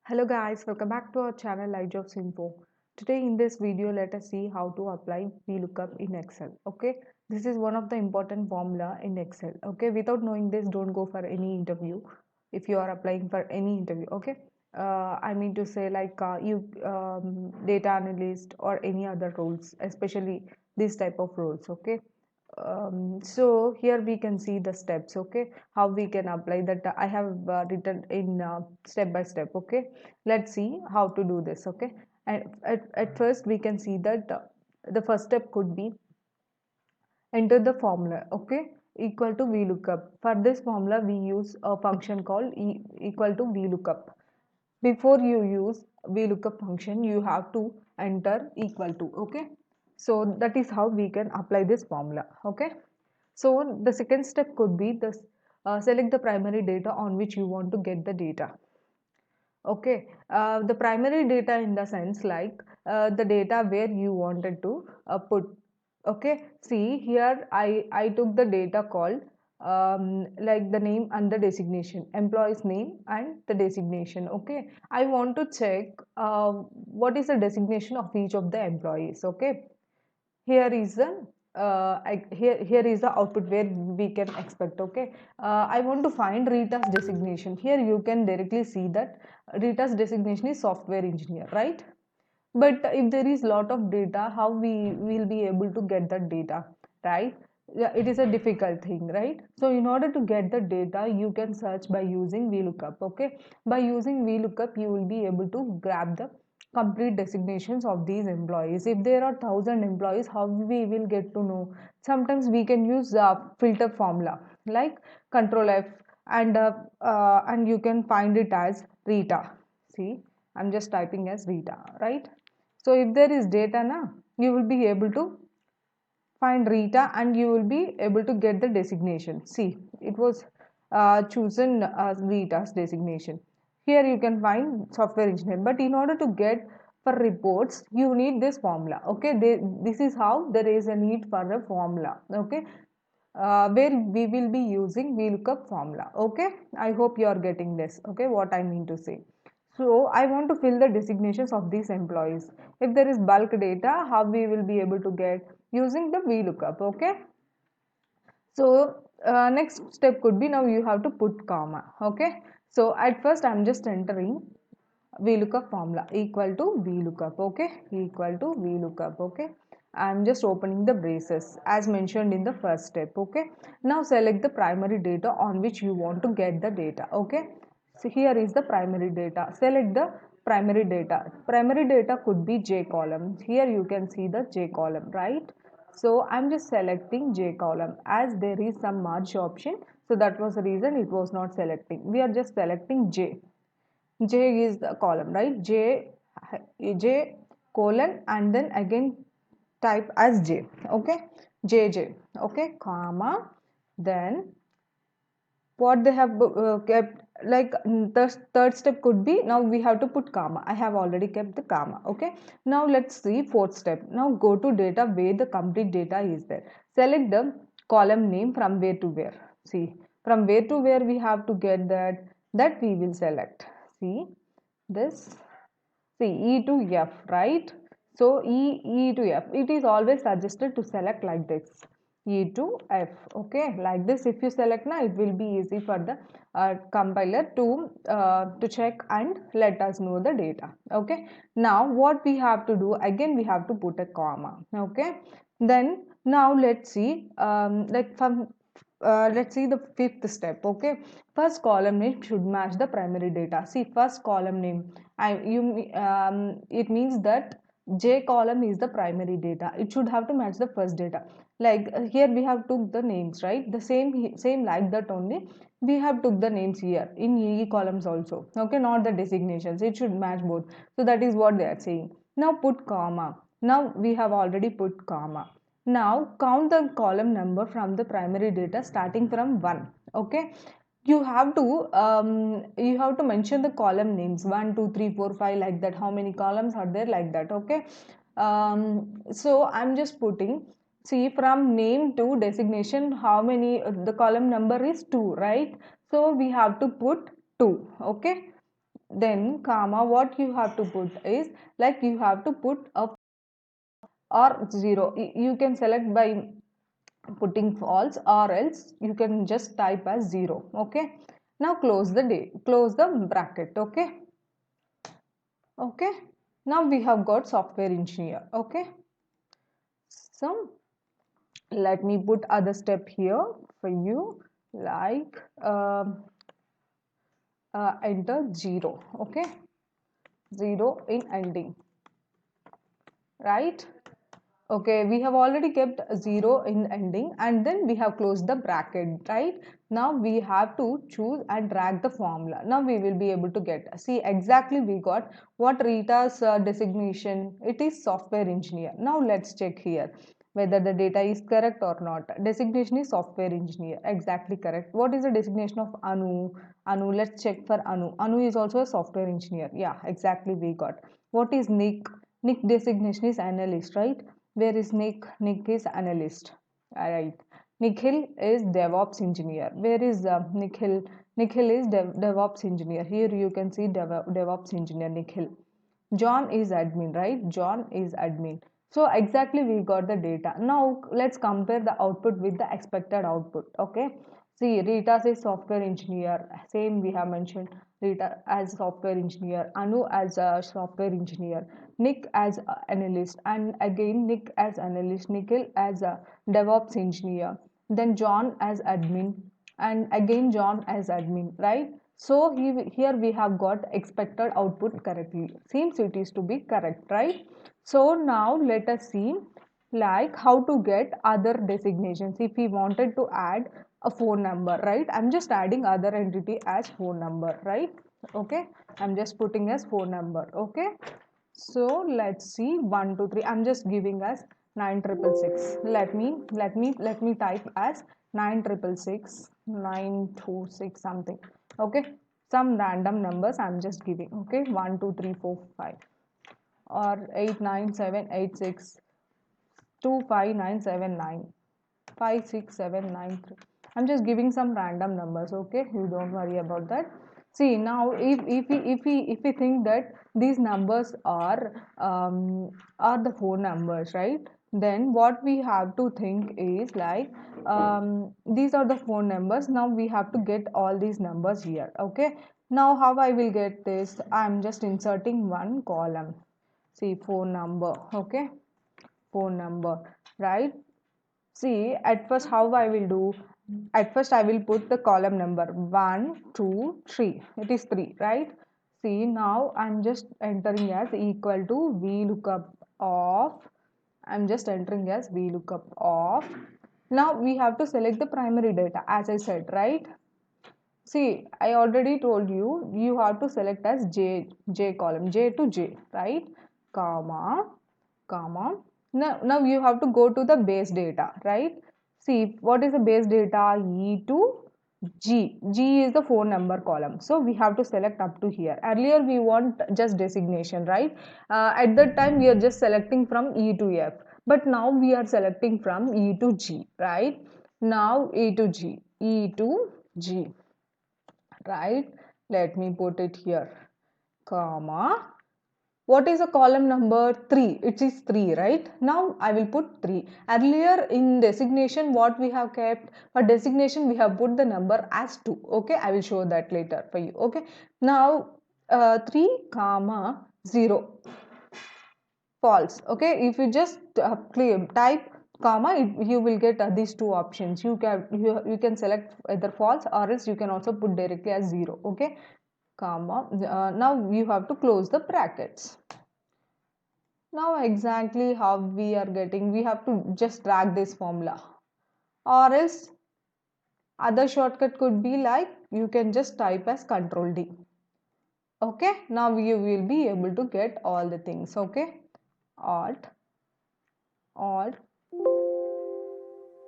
Hello guys, welcome back to our channel iJobs Info. Today in this video, let us see how to apply VLOOKUP in Excel. Okay, this is one of the important formula in Excel. Okay, without knowing this, don't go for any interview if you are applying for any interview. Okay, I mean to say like you data analyst or any other roles, especially this type of roles. Okay, so here we can see the steps, okay, how we can apply that. I have written in step by step. Okay, let's see how to do this. Okay, and at first we can see that the first step could be enter the formula. Okay, equal to VLOOKUP. For this formula we use a function called equal to VLOOKUP. Before you use VLOOKUP function, you have to enter equal to. Okay, so that is how we can apply this formula. Okay, so the second step could be this, select the primary data on which you want to get the data. Okay, the primary data in the sense like the data where you wanted to put. Okay, see here I took the data called like the name and the designation, employee's name and the designation. Okay, I want to check what is the designation of each of the employees. Okay, here is the here is the output where we can expect. Okay, I want to find Rita's designation. Here you can directly see that Rita's designation is software engineer, right? But if there is lot of data, how we will be able to get that data, right? Yeah, it is a difficult thing, right? So in order to get the data, you can search by using VLOOKUP. Okay, by using VLOOKUP you will be able to grab the complete designations of these employees. If there are 1,000 employees, how we will get to know? Sometimes we can use filter formula like control F, and you can find it as Rita. See, I'm just typing as Rita, right? So if there is data na, you will be able to find Rita and you will be able to get the designation. See, it was chosen as Rita's designation. Here you can find software engineer, but in order to get for reports, you need this formula. Okay, this is how there is a need for a formula. Okay, where we will be using VLOOKUP formula. Okay, I hope you are getting this. Okay, what I mean to say. So I want to fill the designations of these employees. If there is bulk data, how we will be able to get using the VLOOKUP. Okay, so next step could be, now you have to put comma. Okay, so at first I'm just entering VLOOKUP formula equal to VLOOKUP. Okay, equal to VLOOKUP. Okay, I'm just opening the braces as mentioned in the first step. Okay, now select the primary data on which you want to get the data. Okay, so here is the primary data. Select the primary data. Primary data could be J column. Here you can see the J column, right? So I'm just selecting J column as there is some merge option. So that was the reason it was not selecting. We are just selecting J. J is the column, right? J colon and then again type as J. Okay, JJ. Okay, comma. Then what they have kept, like the third step could be, now we have to put comma. I have already kept the comma. Okay, now let's see fourth step. Now go to data where the complete data is there. Select the column name from where to where. See, from where to where we have to get that we will select. See this, see E to F, right? So E to F, it is always suggested to select like this, E to F. Okay, like this if you select now, it will be easy for the compiler to check and let us know the data. Okay, now what we have to do, again we have to put a comma. Okay, then now let's see, like from let's see the fifth step. Okay, first column name should match the primary data. See, first column name, it means that J column is the primary data. It should have to match the first data. Like here we have took the names, right? The same like that only. We have took the names here in E columns also. Okay, not the designations. It should match both. So that is what they are saying. Now put comma. Now we have already put comma. Now count the column number from the primary data starting from 1. Okay, you have to mention the column names 1 2 3 4 5 like that, how many columns are there, like that. Okay, so I'm just putting, see, from name to designation, how many, the column number is 2, right? So we have to put 2. Okay, then comma, what you have to put is like you have to put a or 0. You can select by putting false, or else you can just type as 0. Okay, now close the bracket. Okay, now we have got software engineer. Okay, so let me put other step here for you, like enter 0. Okay, 0 in ending, right? Okay, we have already kept 0 in ending, and then we have closed the bracket, right? Now we have to choose and drag the formula. Now we will be able to get, see exactly we got what Rita's designation, it is software engineer. Now let's check here whether the data is correct or not. Designation is software engineer, exactly correct. What is the designation of Anu, let's check for Anu is also a software engineer. Yeah, exactly we got. What is Nick designation is analyst, right? Where is Nick? Nick is analyst. Alright. Nikhil is DevOps engineer. Where is Nikhil? Nikhil is DevOps engineer. Here you can see DevOps engineer Nikhil. John is admin, right? John is admin. So exactly we got the data. Now let's compare the output with the expected output. Okay. See, Rita is software engineer. Same we have mentioned Rita as software engineer, Anu as a software engineer, Nick as a analyst, and again Nick as analyst, Nikhil as a DevOps engineer, then John as admin, and again John as admin, right? So here we have got expected output correctly. Seems it is to be correct, right? So now let us see like how to get other designations. If we wanted to add a phone number, right? I'm just adding other entity as phone number, right? Okay, I'm just putting as phone number. Okay, so let's see 1 2 3. I'm just giving as 9666. Let me type as 9666 926 something. Okay, some random numbers I'm just giving. Okay, 1 2 3 4 5 or 89786 25979 56793. I'm just giving some random numbers. Okay, you don't worry about that. See, now if we think that these numbers are the phone numbers, right? Then what we have to think is like these are the phone numbers. Now we have to get all these numbers here. Okay, now how I will get this? I'm just inserting one column. See, phone number. Okay, phone number, right? See, at first how I will do, at first I will put the column number 1 2 3. It is 3, right? See, now I'm just entering as equal to VLOOKUP of, I'm just entering as VLOOKUP of. Now we have to select the primary data as I said, right? See, I already told you, you have to select as J column, J to J, right? Comma, comma. Now you have to go to the base data, right? See, what is the base data? E to G. G is the phone number column. So we have to select up to here. Earlier we want just designation, right? At that time we are just selecting from E to F. But now we are selecting from E to G, right? Now E to G. E to G, right? Let me put it here, comma. What is a column number? 3. It is 3, right? Now I will put 3. Earlier in designation what we have kept? For designation we have put the number as 2. Okay, I will show that later for you. Okay, now 3 comma 0 false. Okay, if you just type comma, you will get these two options. You can select either false, or else you can also put directly as 0. Okay, comma. Now you have to close the brackets. Now exactly how we are getting, we have to just drag this formula, or else other shortcut could be like you can just type as Control D. Okay, now you will be able to get all the things. Okay, alt, alt.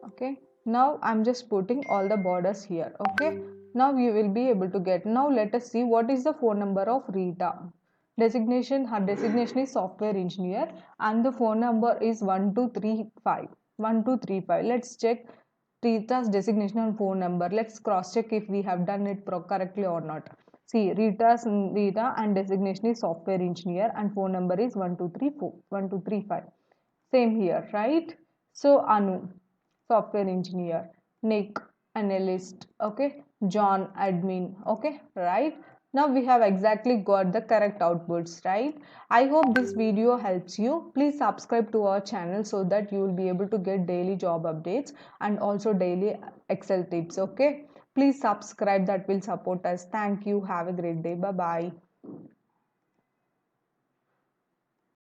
Okay, now I'm just putting all the borders here. Okay, now you will be able to get. Now let us see what is the phone number of Rita. Designation, her designation is software engineer, and the phone number is 1235 1235. Let's check Rita's designation and phone number. Let's cross check if we have done it correctly or not. See, Rita and designation is software engineer and phone number is 1234 Same here, right? So Anu, software engineer. Nick, analyst. Okay. John, admin. Okay, right? Now we have exactly got the correct outputs, right? I hope this video helps you. Please subscribe to our channel so that you will be able to get daily job updates and also daily Excel tips. Okay. Please subscribe, that will support us. Thank you. Have a great day. Bye bye.